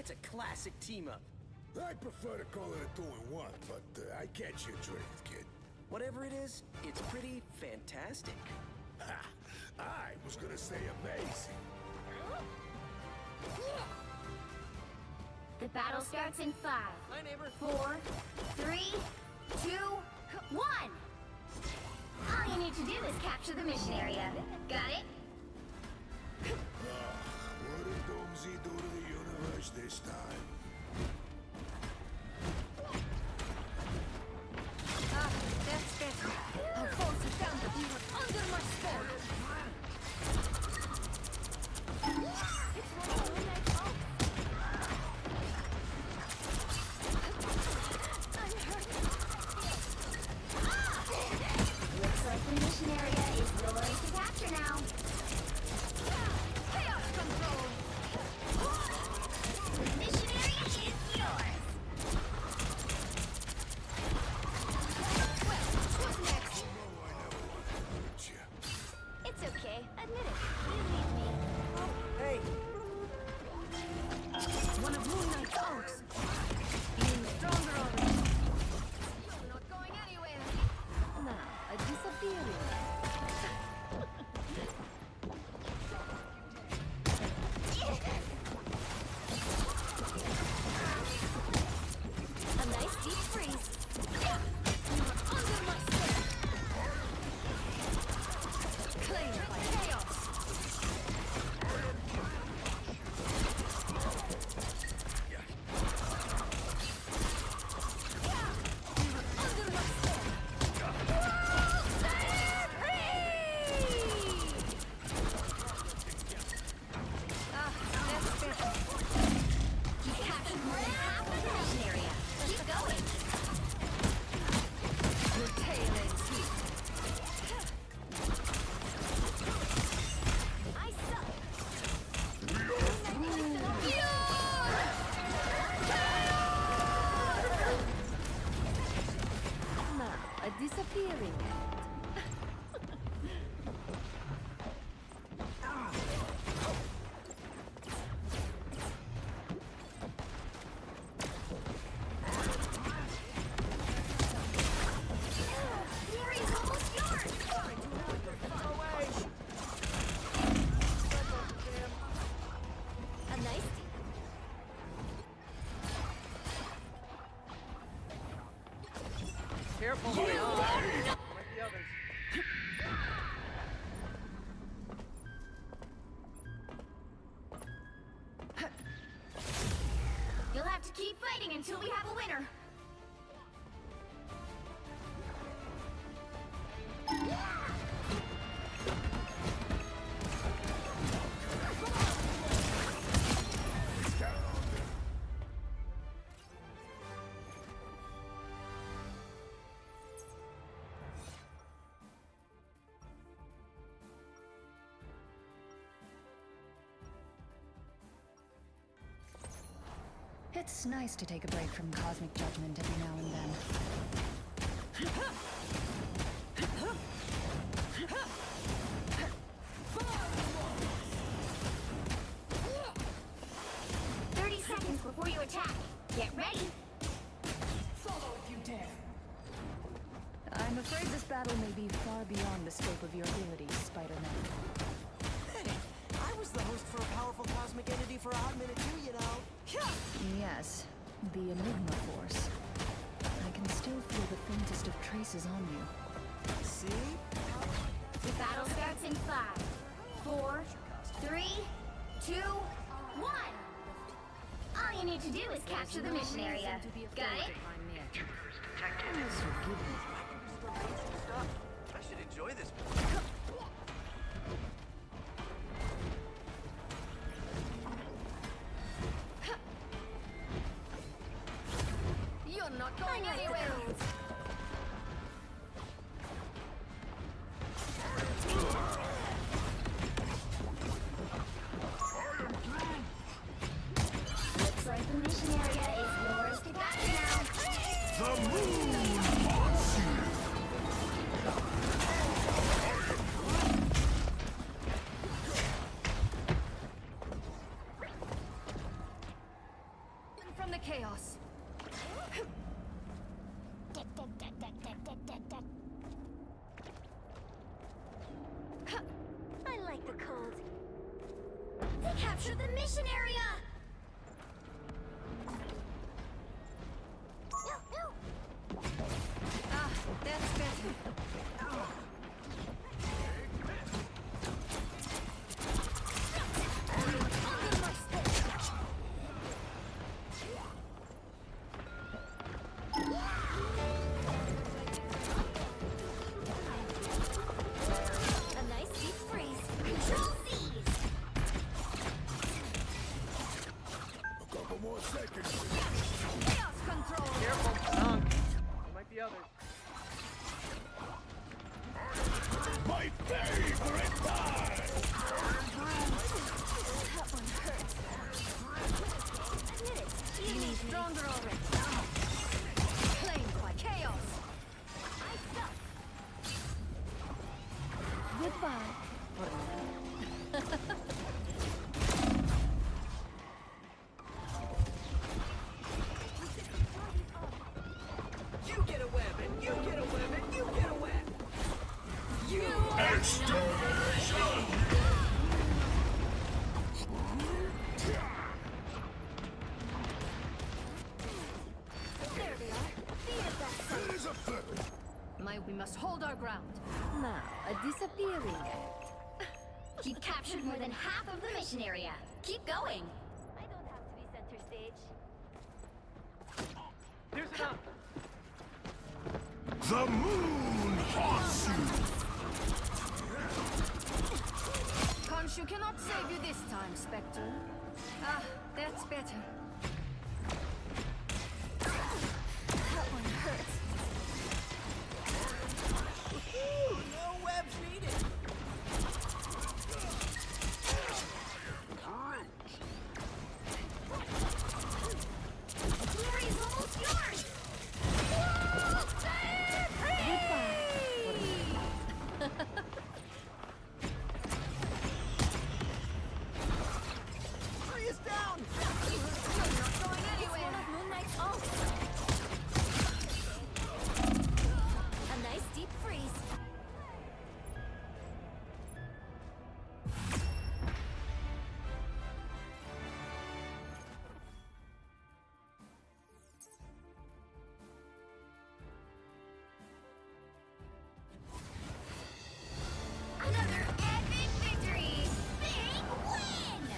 It's a classic team-up. I prefer to call it a 2-in-1, but I catch your drift, kid. Whatever it is, it's pretty fantastic. Ha! I was gonna say amazing. The battle starts in 5, Hi, neighbor. 4, 3, 2, 1! All you need to do is capture the mission area. Got it? What did Doomsy do to the universe this time? Ah, that's better. Our folks have found that you were under my spell. Looks like the mission area is yours to capture now. Chaos control! The mission area is yours! Well, who's next? Oh, I never wanted to hurt you. It's okay. Admit it. You need me. Hey, One of Moon Knight's oaks. Being stronger already. You're not going anywhere. Now, a disappearing. A nice deep freeze. You are under my spell. Claimed by chaos. Under my spell. Ah, that's better. You captured more than half of the mission area. Keep going. Your tail ends here. I suck. Now, a disappearing act. Gary's almost yours! A nice careful, Leon. Like the others. You'll have to keep fighting until we have a winner. It's nice to take a break from cosmic judgment every now and then. 30 seconds before you attack. Get ready. Follow if you dare. I'm afraid this battle may be far beyond the scope of your abilities, Spider-Man. Hey, I was the host for a powerful cosmic entity for a hot minute too, you know. Yes, the Enigma Force. I can still feel the faintest of traces on you. See? The battle starts in 5, 4, 3, 2, 1. All you need to do is capture the mission area. Got it? I should enjoy this. You're not going anywhere. Looks like the mission area is yours to capture now. The moon haunts you! Capture the mission area! Ah, that's better. A nice deep freeze. Control C's. A couple more seconds. Chaos control. Careful, Sunk. There might be others. My favorite time! That one hurts. Admit it. Feeling stronger already. Claimed by chaos. I suck. Goodbye. You get a web, and you get a web, and you get a web. There they are. Fear that It is a flip. we must hold our ground. Now, a disappearing act. You've captured more than half of the mission area. Keep going. I don't have to be center stage. Here's enough. The moon haunts you. Khonshu cannot save you this time, Spectre. Ah, that's better. That one hurts. No webs needed. Glory's almost yours. Tree is down. You're not going anywhere. One of Moon Knight's ults. A nice deep freeze. Another epic victory. Big win.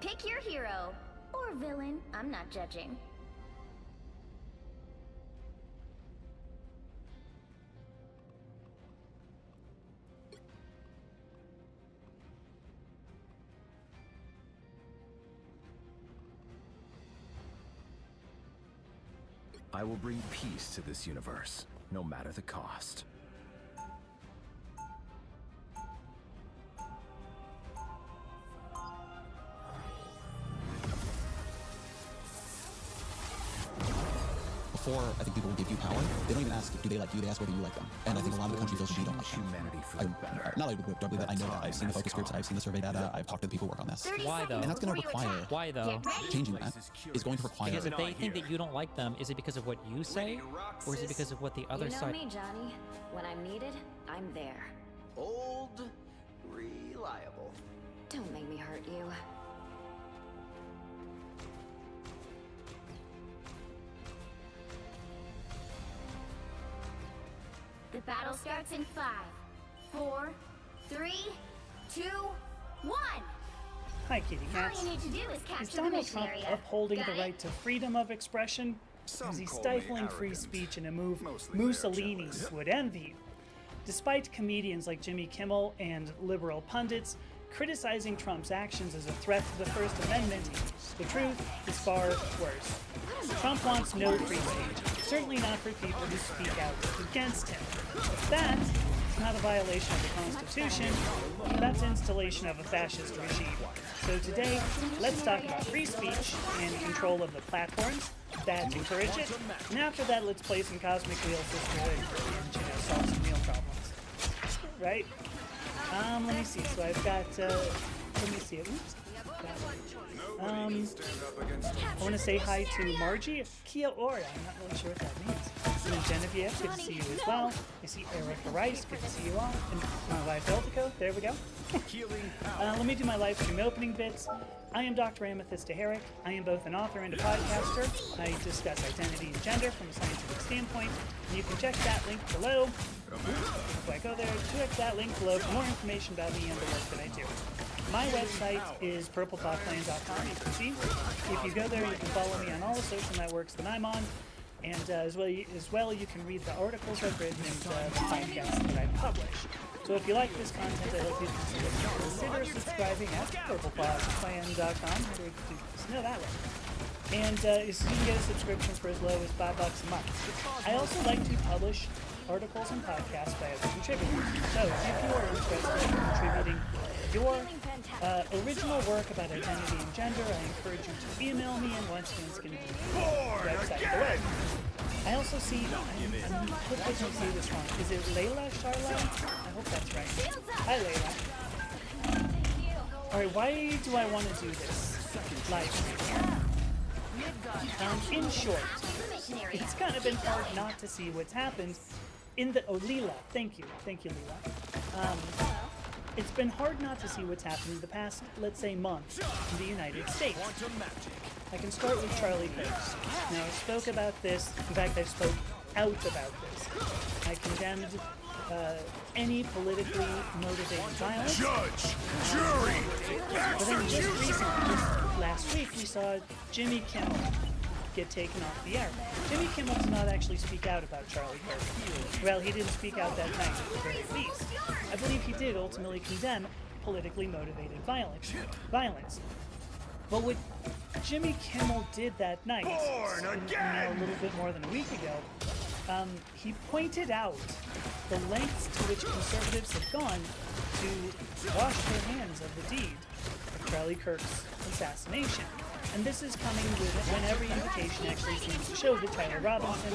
Pick your hero. Or villain. I'm not judging. I will bring peace to this universe, no matter the cost. Before, I think people will give you power. They don't even ask, do they like you? They ask whether you like them. And I think a lot of the country feels that you don't like them. Humanity for the better. Not only don't believe that, I know that. I've seen the focus groups, I've seen the survey data, I've talked to the people who work on this. 30 Why, though? And that's going to before you require, attack. Why though? Get ready. changing that is going to require, Because if they think that you don't like them, is it because of what you say, or is it because of what the other You know side? me, Johnny. When I'm needed, I'm there. Old, reliable. Don't make me hurt you. The battle starts in 5, 4, 3, 2, 1. Hi, kitty All cats. you need to do is Is capture the Donald mission Trump area. upholding Got the it? right to freedom of expression? Or is he stifling free speech in a move Mussolini would envy? Despite comedians like Jimmy Kimmel and liberal pundits criticizing Trump's actions as a threat to the First Amendment, the truth is far worse. Trump wants no free speech, certainly not for people who speak out against him. If that is not a violation of the Constitution, that's installation of a fascist regime. So today, let's talk about free speech and control of the platforms that encourage it. And after that, let's play some Cosmic Wheel Sisterhood and solve some real problems. Right? Let me see. So I've got, let me see. Oops. I want to say hi to Margie. Kia ora. I'm not really sure what that means. And then Genevieve, good to see you as well. I see Erica Rice, good to see you all. And my wife Eldico, there we go. Let me do my live stream opening bits. I am Dr. Amethyst Herrick. I am both an author and a podcaster. I discuss identity and gender from a scientific standpoint. And you can check that link below. If I go there, check that link below for more information about me and the work that I do. My website is purpletalkland.com. You can see. If you go there, you can follow me on all the social networks that I'm on. And as well, you can read the articles I've written and the podcasts that I publish. So if you like this content, I hope you consider subscribing at purpletalkland.com. How do we do this? No, that way. And you can get a subscription for as low as $5 a month. I also like to publish articles and podcasts by other contributors. So if you are interested in contributing your original work about identity and gender, I encourage you to email me, and once again, it's going to be the website below. I also see, I hope I don't say this wrong. Is it Layla Charlotte? I hope that's right. Hi, Layla. Alright, why do I want to do this live stream? In short, it's kind of been hard not to see what's happened in the... Oh, Leela. Thank you, Leela. It's been hard not to see what's happened in the past, let's say, month in the United States. I can start with Charlie Kirk. Now, I spoke about this. In fact, I spoke out about this. I condemned any politically motivated violence. Judge! Jury! But then just recently, just last week, we saw Jimmy Kimmel get taken off the air. Jimmy Kimmel did not actually speak out about Charlie Kirk. Well, he didn't speak out that night, at the very least. I believe he did ultimately condemn politically motivated violence. But what Jimmy Kimmel did that night, a little bit more than a week ago, he pointed out the lengths to which conservatives have gone to wash their hands of the deed of Charlie Kirk's assassination. And this is coming when every indication actually seems to show that Tyler Robinson,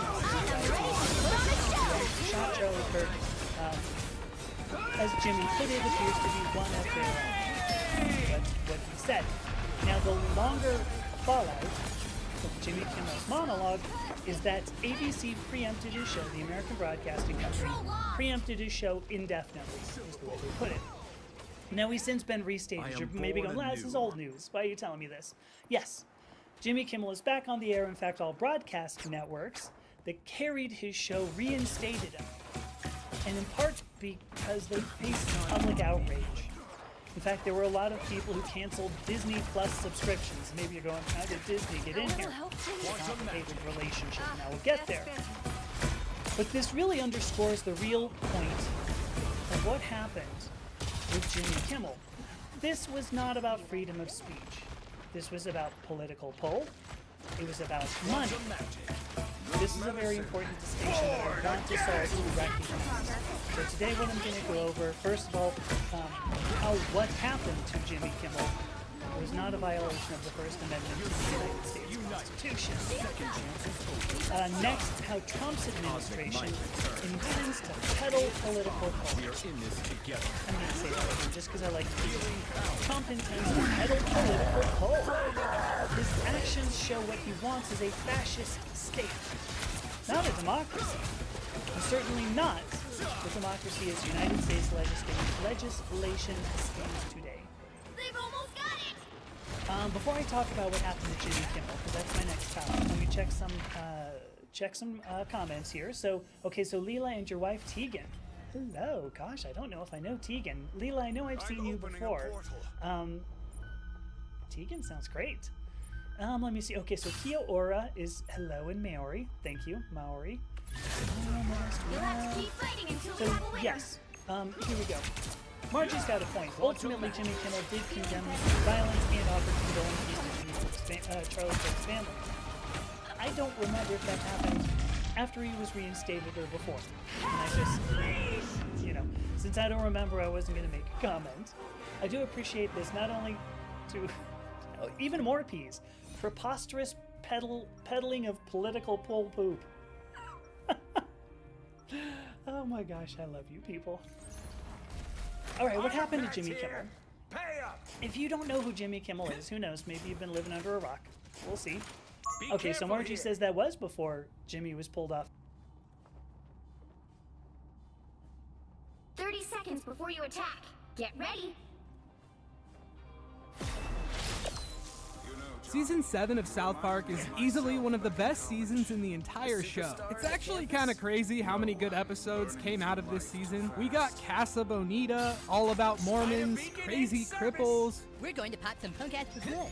shot Charlie Kirk, as Jimmy put it, appears to be one of their own. That's what he said. Now, the longer fallout of Jimmy Kimmel's monologue is that ABC preempted his show, the American Broadcasting Company, preempted his show indefinitely, is the way they put it. Now, he's since been restaged. You're maybe going, this is old news. Why are you telling me this? Yes, Jimmy Kimmel is back on the air. In fact, all broadcast networks that carried his show reinstated him. And in part because they faced public outrage. In fact, there were a lot of people who canceled Disney Plus subscriptions. Maybe you're going, how did Disney get in here? It's a complicated relationship. Now we'll get there. But this really underscores the real point of what happened with Jimmy Kimmel. This was not about freedom of speech. This was about political pull. It was about money. This is a very important distinction that I want us all to recognize. So today what I'm going to go over, first of all, what happened to Jimmy Kimmel was not a violation of the First Amendment to the United States Constitution. Next, how Trump's administration intends to peddle political pull. I'm going to say that again just because I like to do it. Trump intends to peddle political pull. His actions show what he wants is a fascist state, not a democracy. And certainly not the democracy as United States legislation stands today. They've almost got it! Before I talk about what happened to Jimmy Kimmel, because that's my next topic, let me check some comments here. So, okay, so Leela and your wife Tegan. Hello, gosh, I don't know if I know Tegan. Leela, I know I've seen you before. Tegan sounds great. Let me see. Okay, so Kia Ora is hello in Maori. Thank you, Maori. You'll have to keep fighting until we have a yes. Here we go. Margie's got a point. Ultimately, Jimmy Kimmel did condemn violence and offered condolences to Charlie Kirk's family. I don't remember if that happened after he was reinstated or before. And I just, you know, since I don't remember, I wasn't going to make a comment. I do appreciate this not only to, even more peas, preposterous peddling of political pull poop. Oh my gosh, I love you people. Alright, what happened to Jimmy Kimmel? Pay up. If you don't know who Jimmy Kimmel is, who knows, maybe you've been living under a rock. We'll see. Okay, so Margie says that was before Jimmy was pulled off. 30 seconds before you attack. Get ready. Season 7 of South Park is easily one of the best seasons in the entire show. It's actually kind of crazy how many good episodes came out of this season. We got Casa Bonita, All About Mormons, Crazy Cripples. We're going to pop some punk ass for good.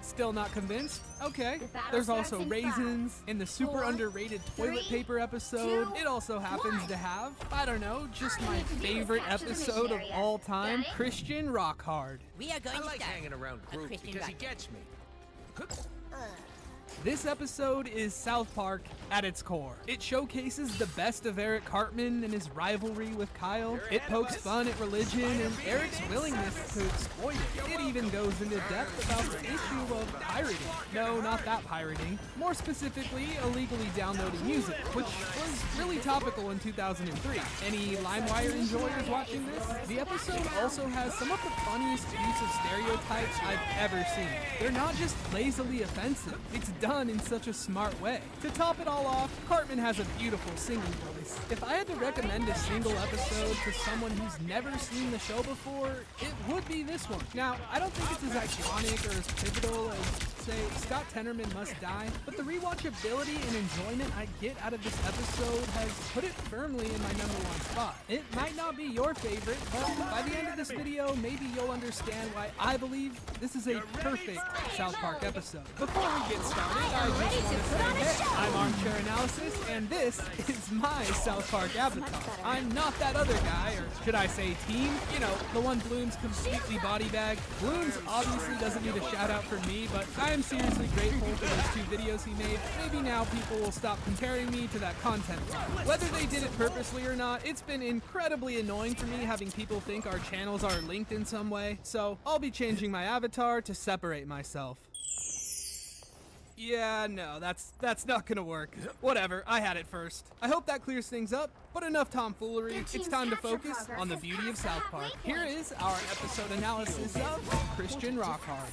Still not convinced? Okay. There's also Raisins and the super underrated toilet paper episode. It also happens to have, I don't know, just my favorite episode of all time, Christian Rock Hard. We are going to start hanging around Groot because he gets me. This episode is South Park at its core. It showcases the best of Eric Cartman and his rivalry with Kyle. It pokes fun at religion and Eric's willingness to exploit it. It even goes into depth about the issue of pirating. No, not that pirating. More specifically, illegally downloading music, which was really topical in 2003. Any LimeWire enjoyers watching this? The episode also has some of the funniest use of stereotypes I've ever seen. They're not just lazily offensive. It's done in such a smart way. To top it all off, Cartman has a beautiful singing voice. If I had to recommend a single episode to someone who's never seen the show before, it would be this one. Now, I don't think it's as iconic or as pivotal as, say, Scott Tenorman Must Die, but the rewatchability and enjoyment I get out of this episode has put it firmly in my #1 spot. It might not be your favorite, but by the end of this video, maybe you'll understand why I believe this is a perfect South Park episode. Before we get started, I just want to say, hey, I'm Armchair Analysis, and this is my South Park avatar. I'm not that other guy, or should I say team? You know, the one Bloons completely body bagged. Bloons obviously doesn't need a shout out from me, but I am seriously grateful for those 2 videos he made. Maybe now people will stop comparing me to that content. Whether they did it purposely or not, it's been incredibly annoying for me having people think our channels are linked in some way, so I'll be changing my avatar to separate myself. Yeah, no, that's not gonna work. Whatever, I had it first. I hope that clears things up, but enough tomfoolery. It's time to focus on the beauty of South Park. Here is our episode analysis of Christian Rock Hard.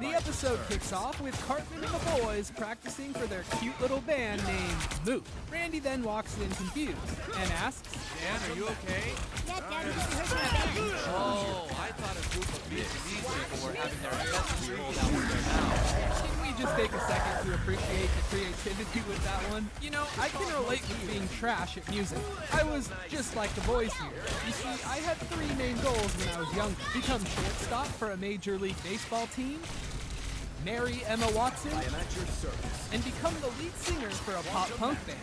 The episode kicks off with Cartman and the boys practicing for their cute little band named Moot. Randy then walks in confused and asks, Dan, are you okay? Yeah, Dad, we just heard from a band. Oh, I thought a group of musicians were having their best rolled out with their mouths. Can we just take a second to appreciate the creativity with that one? You know, I can relate with being trash at music. I was just like the boys here. You see, I had 3 main goals when I was younger. Become shortstop for a Major League Baseball team, marry Emma Watson, I am at your service. and become the lead singer for a pop-punk band.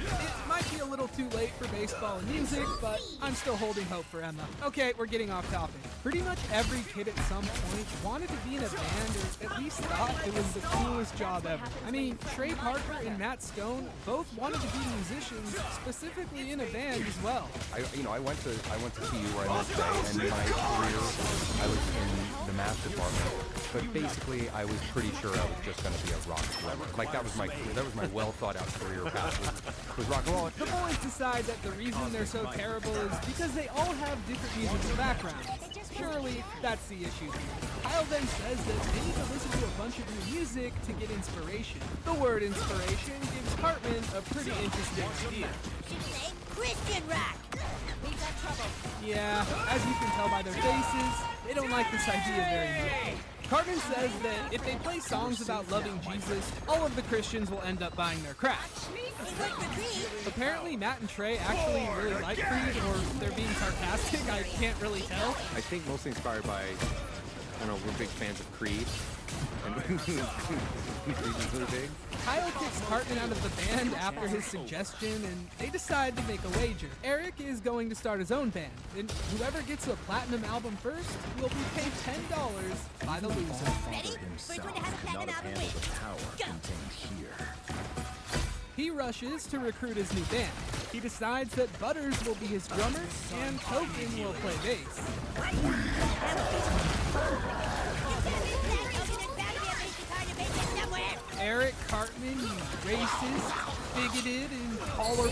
It might be a little too late for baseball and music, but I'm still holding hope for Emma. Okay, we're getting off topic. Pretty much every kid at some point wanted to be in a band, or at least thought it was the coolest job ever. I mean, Trey Parker and Matt Stone both wanted to be musicians, specifically in a band as well. I went to CU where I live today, and my career, I was in the math department. But basically, I was pretty sure I was just going to be a rock drummer. Like that was my well thought out career path was rock and roll. The boys decide that the reason they're so terrible is because they all have different musical backgrounds. Surely, that's the issue. Kyle then says that they need to listen to a bunch of new music to get inspiration. The word inspiration gives Cartman a pretty interesting idea. Christian rock. We've got trouble. Yeah, as you can tell by their faces, they don't like this idea very much. Cartman says that if they play songs about loving Jesus, all of the Christians will end up buying their crack. Apparently, Matt and Trey actually really like Creed, or they're being sarcastic, I can't really tell. I think mostly inspired by, I don't know, we're big fans of Creed. And he's really big. Kyle kicks Cartman out of the band after his suggestion, and they decide to make a wager. Eric is going to start his own band, and whoever gets a platinum album first will be paid $10 by the loser. Ready? First one to have a platinum album win. Go! He rushes to recruit his new band. He decides that Butters will be his drummer, and Token will play bass. Eric Cartman, you racist, bigoted, and taller.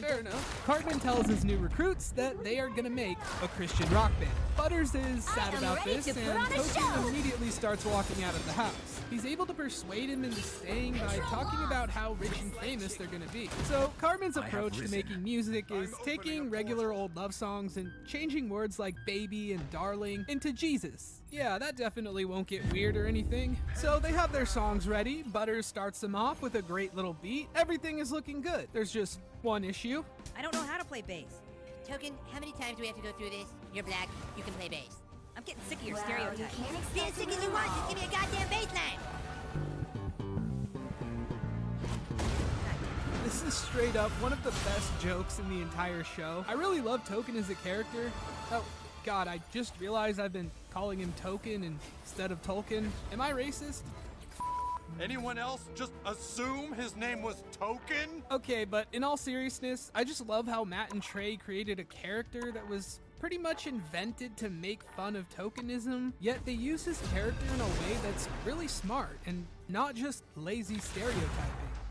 Fair enough. Cartman tells his new recruits that they are gonna make a Christian rock band. Butters is sad about this, and Token immediately starts walking out of the house. He's able to persuade him into staying by talking about how rich and famous they're gonna be. So Cartman's approach to making music is taking regular old love songs and changing words like baby and darling into Jesus. Yeah, that definitely won't get weird or anything. So they have their songs ready. Butters starts them off with a great little beat. Everything is looking good. There's just one issue. I don't know how to play bass. Token, how many times do we have to go through this? You're black, you can play bass. I'm getting sick of your stereotypes. Be as sick as you want, just give me a goddamn bass line. This is straight up one of the best jokes in the entire show. I really love Token as a character. Oh, God, I just realized I've been calling him Token instead of Tolkien. Am I racist? Anyone else just assume his name was Token? Okay, but in all seriousness, I just love how Matt and Trey created a character that was pretty much invented to make fun of tokenism, yet they use his character in a way that's really smart and not just lazy stereotyping.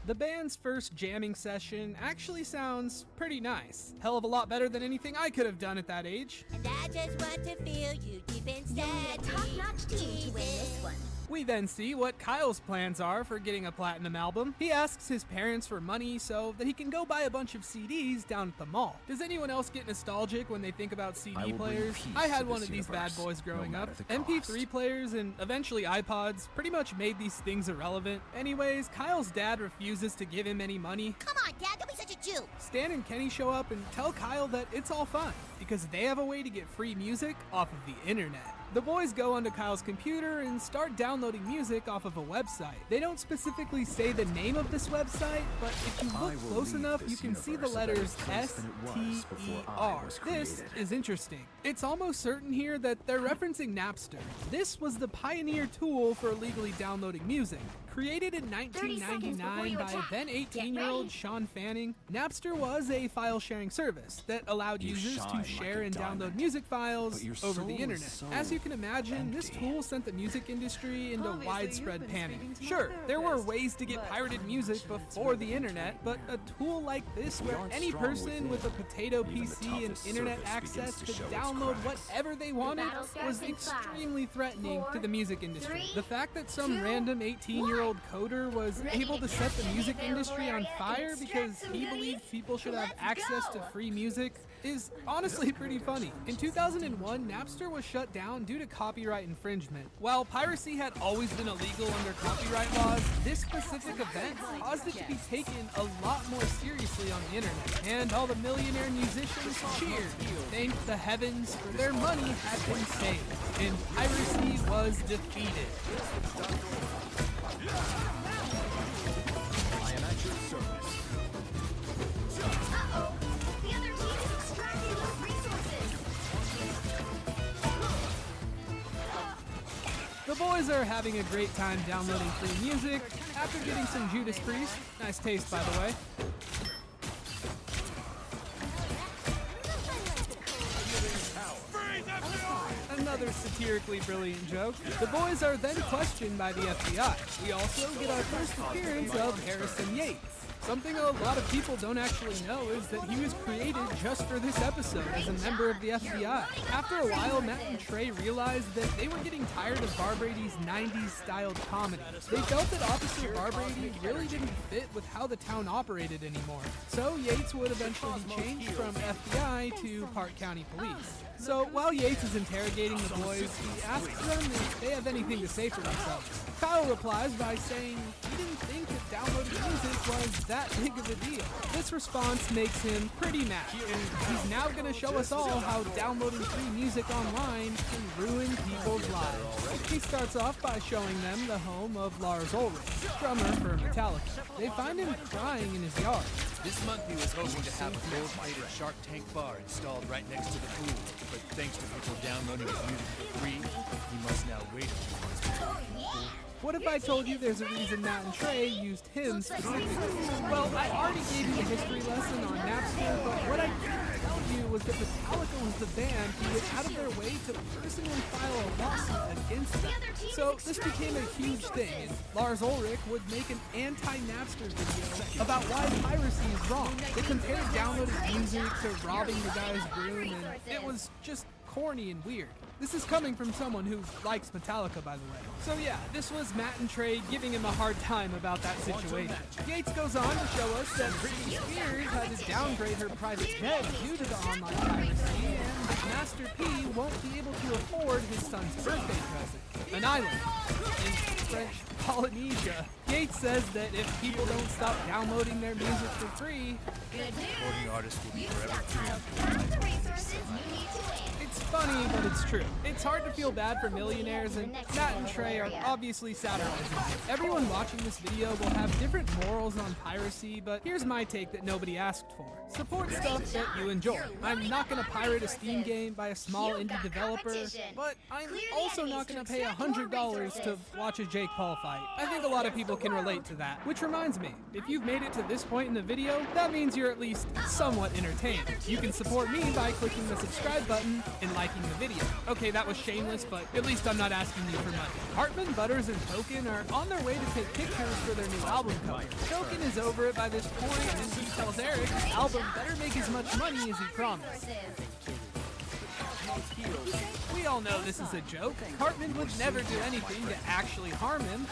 The band's first jamming session actually sounds pretty nice. Hell of a lot better than anything I could have done at that age. And I just want to feel you deep inside. You need a top-notch team to win this one. We then see what Kyle's plans are for getting a platinum album. He asks his parents for money so that he can go buy a bunch of CDs down at the mall. Does anyone else get nostalgic when they think about CD players? I had one of these bad boys growing up. MP3 players and eventually iPods pretty much made these things irrelevant. Anyways, Kyle's dad refuses to give him any money. Come on, Dad, don't be such a Jew. Stan and Kenny show up and tell Kyle that it's all fine because they have a way to get free music off of the internet. The boys go onto Kyle's computer and start downloading music off of a website. They don't specifically say the name of this website, but if you look close enough, you can see the letters S-T-E-R. This is interesting. It's almost certain here that they're referencing Napster. This was the pioneer tool for illegally downloading music. Created in 1999 by then 18-year-old Sean Fanning, Napster was a file-sharing service that allowed users to share and download music files over the internet. As you can imagine, this tool sent the music industry into widespread panic. Sure, there were ways to get pirated music before the internet, but a tool like this where any person with a potato PC and internet access could download whatever they wanted was extremely threatening to the music industry. The fact that some random 18-year-old coder was able to set the music industry on fire because he believed people should have access to free music is honestly pretty funny. In 2001, Napster was shut down due to copyright infringement. While piracy had always been illegal under copyright laws, this specific event caused it to be taken a lot more seriously on the internet, and all the millionaire musicians cheered, thanked the heavens for their money had been saved, and piracy was defeated. I am at your service. Uh-oh. The other team is extracting those resources. The boys are having a great time downloading free music after getting some Judas Priest. Nice taste, by the way. Another satirically brilliant joke. The boys are then questioned by the FBI. We also get our first appearance of Harrison Yates. Something a lot of people don't actually know is that he was created just for this episode as a member of the FBI. After a while, Matt and Trey realized that they were getting tired of Barbrady's 90s-styled comedy. They felt that Officer Barbrady really didn't fit with how the town operated anymore. So Yates would eventually be changed from FBI to Park County Police. So while Yates is interrogating the boys, he asks them if they have anything to say for themselves. Kyle replies by saying he didn't think that downloading music was that big of a deal. This response makes him pretty mad, and he's now going to show us all how downloading free music online can ruin people's lives. He starts off by showing them the home of Lars Ulrich, drummer for Metallica. They find him crying in his yard. This month he was hoping to have a gold-plated Shark Tank bar installed right next to the pool, but thanks to people downloading his music for free, he must now wait a few months before he can pool. What if I told you there's a reason Matt and Trey used him specifically? Well, I already gave you a history lesson on Napster, but what I didn't tell you was that Metallica was the band who went out of their way to personally file a lawsuit against them. So this became a huge thing, and Lars Ulrich would make an anti-Napster video about why piracy is wrong. They compared downloading music to robbing the guy's room, and it was just corny and weird. This is coming from someone who likes Metallica, by the way. So yeah, this was Matt and Trey giving him a hard time about that situation. Yates goes on to show us that Britney Spears had to downgrade her private jet due to the online piracy, and Master P won't be able to afford his son's birthday present, an island in French Polynesia. Yates says that if people don't stop downloading their music for free, Recording artists will be forever free. it's funny, but it's true. It's hard to feel bad for millionaires, and Matt and Trey are obviously satirizing it. Everyone watching this video will have different morals on piracy, but here's my take that nobody asked for. Support stuff that you enjoy. I'm not going to pirate a Steam game by a small indie developer, but I'm also not going to pay $100 to watch a Jake Paul fight. I think a lot of people can relate to that. Which reminds me, if you've made it to this point in the video, that means you're at least somewhat entertained. You can support me by clicking the subscribe button and liking the video. Okay, that was shameless, but at least I'm not asking you for money. Hartman, Butters, and Token are on their way to take pictures for their new album cover. Token is over it by this point, and he tells Eric his album better make as much money as he promised. We all know this is a joke. Hartman would never do anything to actually harm him.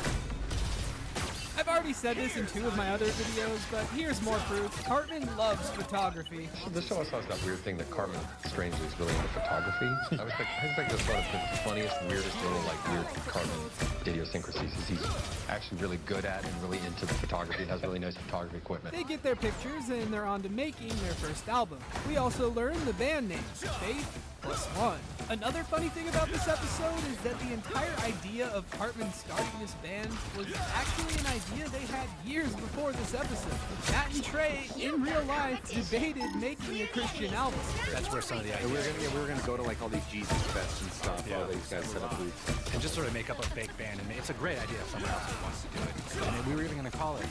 I've already said this in 2 of my other videos, but here's more proof. Cartman loves photography. This show also has that weird thing that Cartman, strangely, is really into photography. I think that's one of the funniest, weirdest little, weird Cartman idiosyncrasies is he's actually really good at and really into the photography and has really nice photography equipment. They get their pictures, and they're on to making their first album. We also learn the band name, Faith Plus One. Another funny thing about this episode is that the entire idea of Cartman starting this band was actually an idea they had years before this episode. Matt and Trey, in real life, debated making a Christian album. That's where some of the ideas. We were gonna go to all these Jesus fests and stuff. All these guys set up booths and just sort of make up a fake band. And it's a great idea if someone else wants to do it. And we were even gonna call it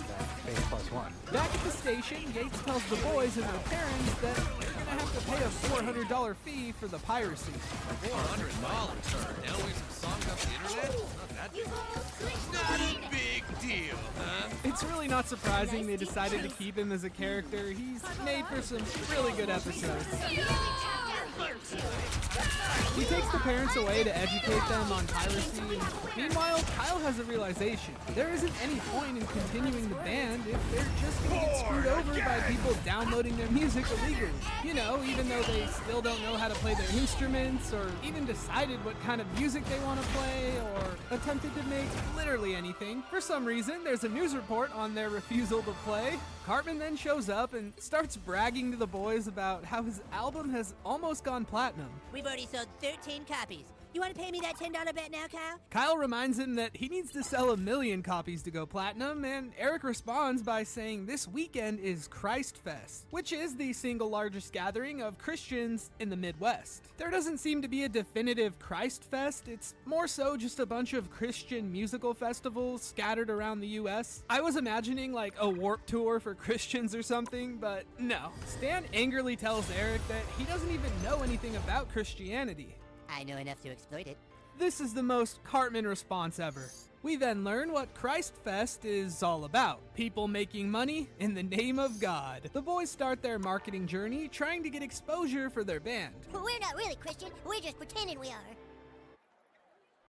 Faith Plus One. Back at the station, Yates tells the boys and their parents that they're gonna have to pay a $400 fee for the piracy. $400, sir. Downloading some songs off the internet? Not that big. Not a big deal, huh? It's really not surprising they decided to keep him as a character. He's made for some really good episodes. He takes the parents away to educate them on piracy, and meanwhile, Kyle has a realization. There isn't any point in continuing the band if they're just gonna get screwed over by people downloading their music illegally. You know, even though they still don't know how to play their instruments, or even decided what kind of music they want to play, or attempted to make literally anything. For some reason, there's a news report on their refusal to play. Cartman then shows up and starts bragging to the boys about how his album has almost gone platinum. We've already sold 13 copies. You want to pay me that $10 bet now, Kyle? Kyle reminds him that he needs to sell 1 million copies to go platinum, and Eric responds by saying this weekend is Christ Fest, which is the single largest gathering of Christians in the Midwest. There doesn't seem to be a definitive Christ Fest, it's more so just a bunch of Christian musical festivals scattered around the US. I was imagining a Warped Tour for Christians or something, but no. Stan angrily tells Eric that he doesn't even know anything about Christianity. I know enough to exploit it. This is the most Cartman response ever. We then learn what Christ Fest is all about. People making money in the name of God. The boys start their marketing journey trying to get exposure for their band. We're not really Christian. We're just pretending we are.